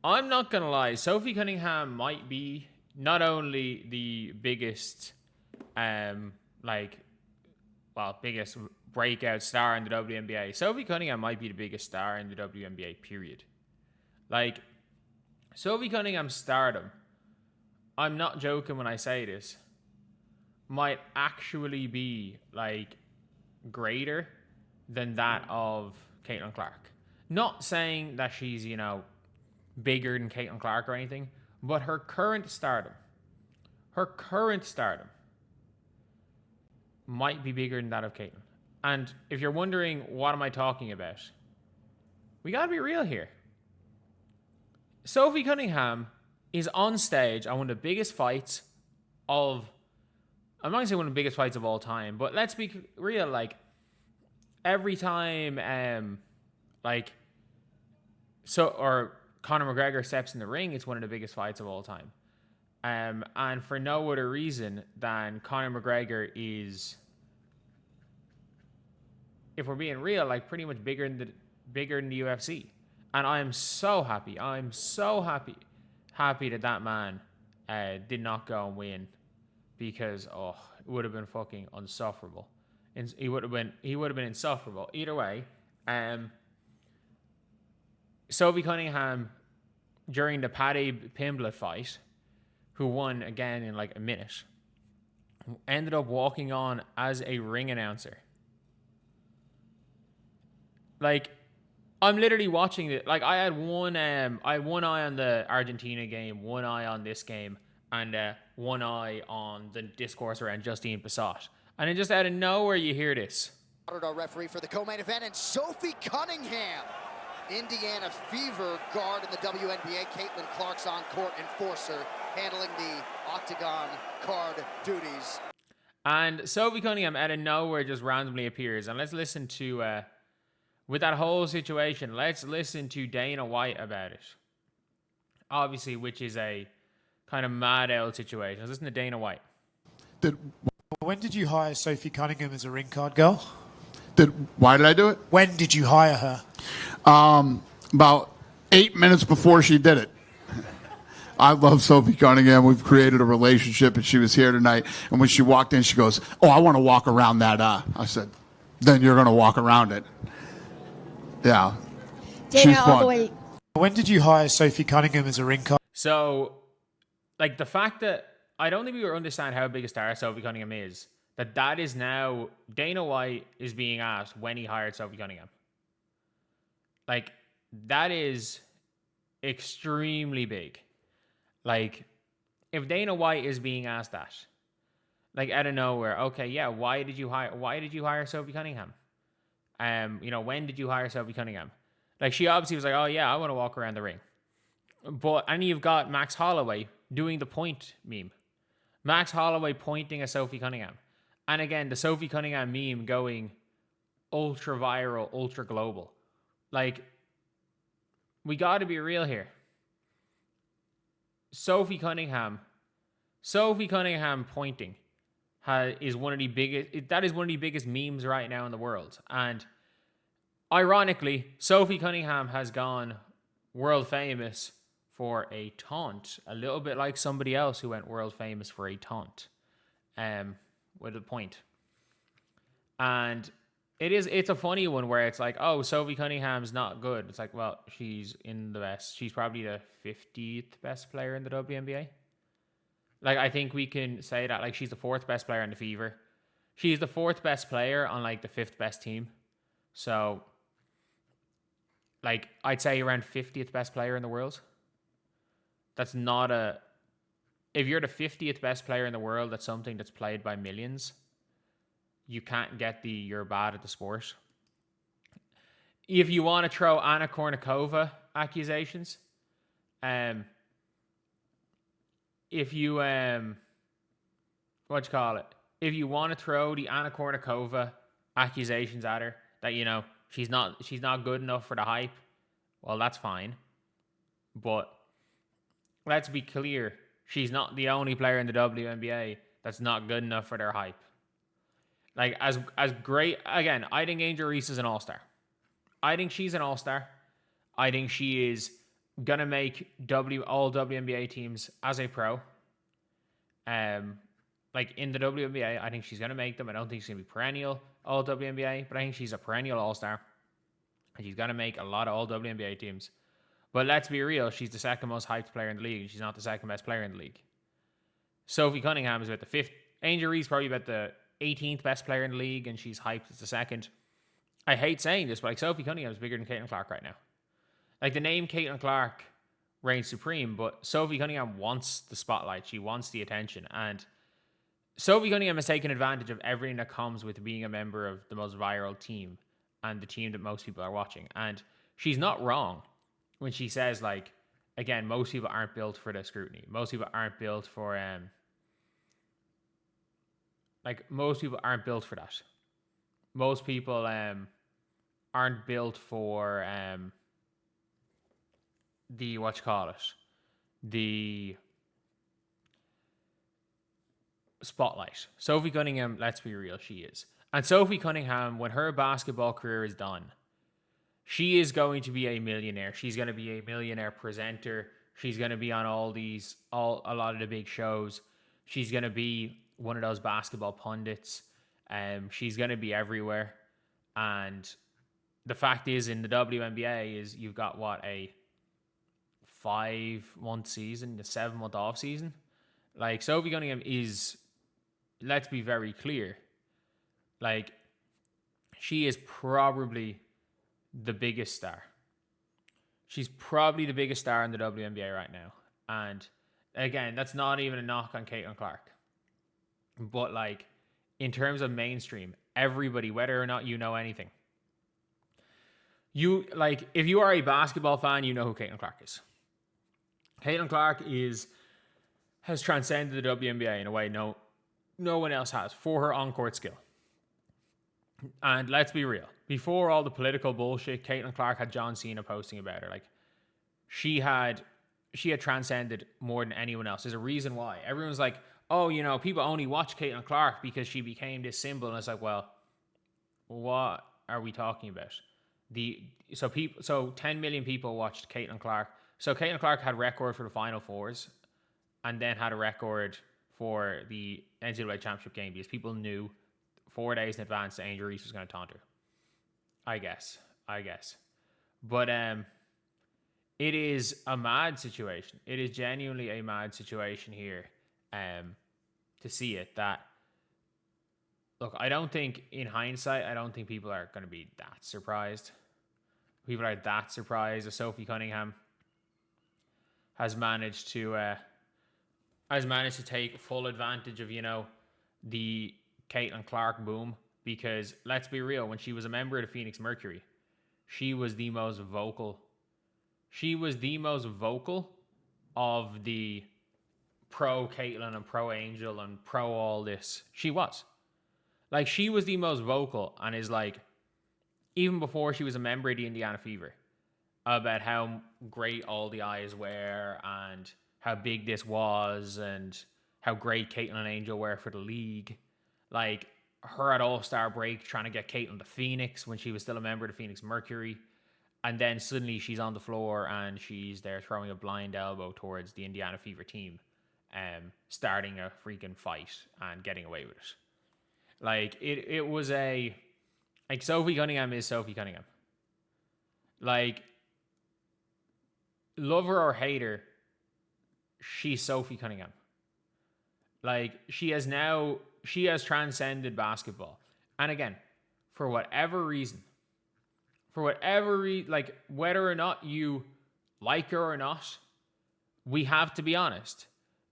I'm not going to lie. Sophie Cunningham might be not only the biggest, biggest breakout star in the WNBA. Sophie Cunningham might be the biggest star in the WNBA, period. Like, Sophie Cunningham's stardom, I'm not joking when I say this, might actually be, like, greater than that of Caitlin Clark. Not saying that she's, bigger than Caitlin Clark or anything, but her current stardom might be bigger than that of Caitlin. And if you're wondering, what am I talking about? We got to be real here. Sophie Cunningham is on stage on one of the biggest fights I'm not going to say one of the biggest fights of all time, but let's be real, like, every time, Conor McGregor steps in the ring, it's one of the biggest fights of all time. And for no other reason than Conor McGregor is, if we're being real, like, pretty much bigger than the UFC. And I'm so happy that man did not go and win, because it would have been fucking insufferable. He would have been insufferable. Either way, Sophie Cunningham, during the Paddy Pimblett fight, who won again in like a minute, ended up walking on as a ring announcer. Like, I'm literally watching it. Like, I had one eye on the Argentina game, one eye on this game, and one eye on the discourse around Justine Bissott. And then just out of nowhere, you hear this. Our referee for the co-main event, and Sophie Cunningham, Indiana Fever guard in the WNBA. Caitlin Clark's on-court enforcer, handling the octagon card duties. And Sophie Cunningham out of nowhere just randomly appears. And let's listen to, with that whole situation, let's listen to Dana White about it. Obviously, which is a kind of mad old situation. Let's listen to Dana White. When did you hire Sophie Cunningham as a ring card girl? Why did I do it? When did you hire her? About 8 minutes before she did it. I love Sophie Cunningham. We've created a relationship, and she was here tonight. And when she walked in, she goes, "Oh, I want to walk around that." I said, "Then you're going to walk around it." Yeah. Dana, all the way. When did you hire Sophie Cunningham as a ring card? So, like, the fact that I don't think we understand how big a star Sophie Cunningham is, that is now, Dana White is being asked when he hired Sophie Cunningham. Like, that is extremely big. Like, if Dana White is being asked that, like, out of nowhere, okay, yeah, why did you hire Sophie Cunningham? When did you hire Sophie Cunningham? Like, she obviously was like, oh yeah, I want to walk around the ring. And you've got Max Holloway doing the point meme. Max Holloway pointing at Sophie Cunningham. And again, the Sophie Cunningham meme going ultra viral, ultra global. Like, we got to be real here. Sophie Cunningham pointing is one of the biggest memes right now in the world. And ironically, Sophie Cunningham has gone world famous for a taunt, a little bit like somebody else who went world famous for a taunt, with a point. And it's a funny one where it's like, oh, Sophie Cunningham's not good. It's like, well, she's in the best. She's probably the 50th best player in the WNBA. Like, I think we can say that. Like, she's the 4th best player in the Fever. She's the 4th best player on, like, the 5th best team. So, like, I'd say around 50th best player in the world. That's not if you're the 50th best player in the world, that's something that's played by millions. You can't get you're bad at the sport. If you want to throw Anna Kournikova accusations, if you if you want to throw the Anna Kournikova accusations at her, that she's not good enough for the hype, well, that's fine. But let's be clear, she's not the only player in the WNBA that's not good enough for their hype. Like, as great, again, I think Angel Reese is an all-star. I think she's an all-star. I think she is gonna make all WNBA teams as a pro. Like in the WNBA, I think she's gonna make them. I don't think she's gonna be perennial all WNBA, but I think she's a perennial all-star. And she's gonna make a lot of all WNBA teams. But let's be real, she's the second most hyped player in the league, and she's not the second best player in the league. Sophie Cunningham is about the fifth. Angel Reese probably about the 18th best player in the league, and she's hyped as the second. I hate saying this, but like Sophie Cunningham is bigger than Caitlin Clark right now. Like the name Caitlin Clark reigns supreme, but Sophie Cunningham wants the spotlight. She wants the attention. And Sophie Cunningham has taken advantage of everything that comes with being a member of the most viral team and the team that most people are watching. And she's not wrong when she says, like, again, most people aren't built for the scrutiny. Most people aren't built for, most people aren't built for that. Most people aren't built for the spotlight. Sophie Cunningham, let's be real, she is. And Sophie Cunningham, when her basketball career is done, she is going to be a millionaire. She's going to be a millionaire presenter. She's going to be on a lot of the big shows. She's going to be one of those basketball pundits. She's going to be everywhere. And the fact is, in the WNBA, is you've got a 5-month season, a 7-month off season. Like Sophie Cunningham is, let's be very clear, like she is probably the biggest star. She's probably the biggest star in the WNBA right now. And again, that's not even a knock on Caitlin Clark. But like in terms of mainstream, everybody, whether or not you know anything, you like if you are a basketball fan, you know who Caitlin Clark is. Caitlin Clark has transcended the WNBA in a way no one else has for her on-court skill. And let's be real. Before all the political bullshit, Caitlin Clark had John Cena posting about her. Like, she had transcended more than anyone else. There's a reason why. Everyone's like, oh, people only watch Caitlin Clark because she became this symbol. And it's like, well, what are we talking about? So 10 million people watched Caitlin Clark. So Caitlin Clark had a record for the Final Fours and then had a record for the NCAA Championship game because people knew 4 days in advance that Angel Reese was going to taunt her. I guess. But it is a mad situation. It is genuinely a mad situation here to see it. That, look, I don't think, in hindsight, I don't think people are going to be that surprised. People are that surprised that Sophie Cunningham has managed to take full advantage of, the Caitlin Clark boom. Because let's be real, when she was a member of the Phoenix Mercury, she was the most vocal. She was the most vocal of the pro Caitlin and pro Angel and pro all this. She was. Like, she was the most vocal and is like, even before she was a member of the Indiana Fever, about how great all the eyes were and how big this was and how great Caitlin and Angel were for the league. Like, her at All-Star break trying to get Caitlin to Phoenix when she was still a member of the Phoenix Mercury. And then suddenly she's on the floor and she's there throwing a blind elbow towards the Indiana Fever team, starting a freaking fight and getting away with it. Like, it was like, Sophie Cunningham is Sophie Cunningham. Like, love her or hate her, she's Sophie Cunningham. Like, she has transcended basketball. And again, for whatever reason, like, whether or not you like her or not, we have to be honest.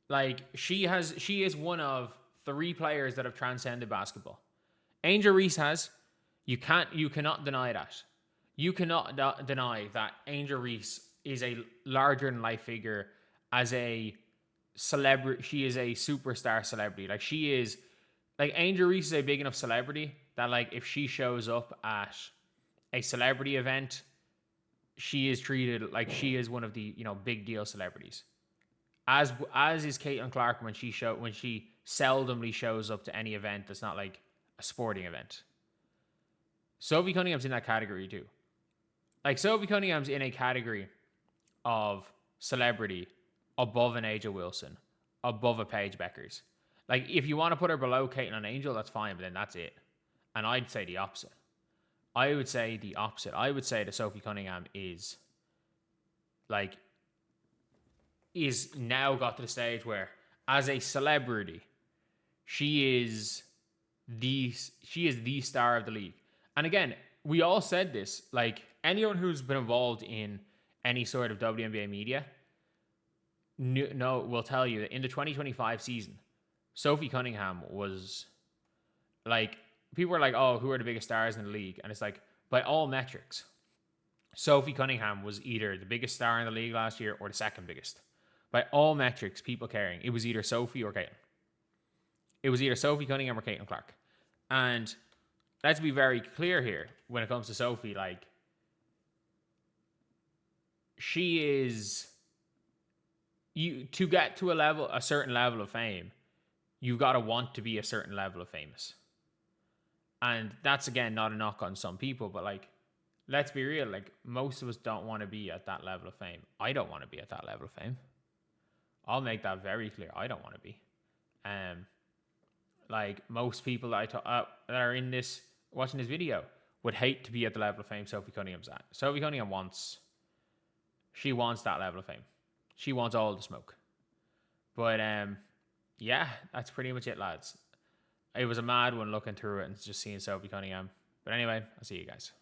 Like, she is one of 3 players that have transcended basketball. Angel Reese has. You cannot deny that. You cannot deny that Angel Reese is a larger than life figure as a celebrity. She is a superstar celebrity. Like, she is, like, Angel Reese is a big enough celebrity that, like, if she shows up at a celebrity event, she is treated like she is one of the, big deal celebrities. As is Caitlin Clark when she seldomly shows up to any event that's not like a sporting event. Sophie Cunningham's in that category too. Like, Sophie Cunningham's in a category of celebrity above an Angel Wilson, above a Paige Bueckers. Like, if you want to put her below Caitlin and Angel, that's fine, but then that's it. And I'd say the opposite. I would say that Sophie Cunningham is now got to the stage where, as a celebrity, she is the star of the league. And again, we all said this, like, anyone who's been involved in any sort of WNBA media will tell you that in the 2025 season, Sophie Cunningham was, like, people were like, oh, who are the biggest stars in the league? And it's like, by all metrics, Sophie Cunningham was either the biggest star in the league last year or the second biggest. By all metrics, people caring, it was either Sophie or Caitlin. It was either Sophie Cunningham or Caitlin Clark. And let's be very clear here when it comes to Sophie. Like, she is, to get to a certain level of fame, you've got to want to be a certain level of famous. And that's, again, not a knock on some people, but, like, let's be real. Like, most of us don't want to be at that level of fame. I don't want to be at that level of fame. I'll make that very clear. I don't want to be. Like, most people that that are in this, watching this video, would hate to be at the level of fame Sophie Cunningham's at. Sophie Cunningham wants that level of fame. She wants all the smoke. But yeah, that's pretty much it, lads. It was a mad one looking through it and just seeing Sophie Cunningham. But anyway, I'll see you guys.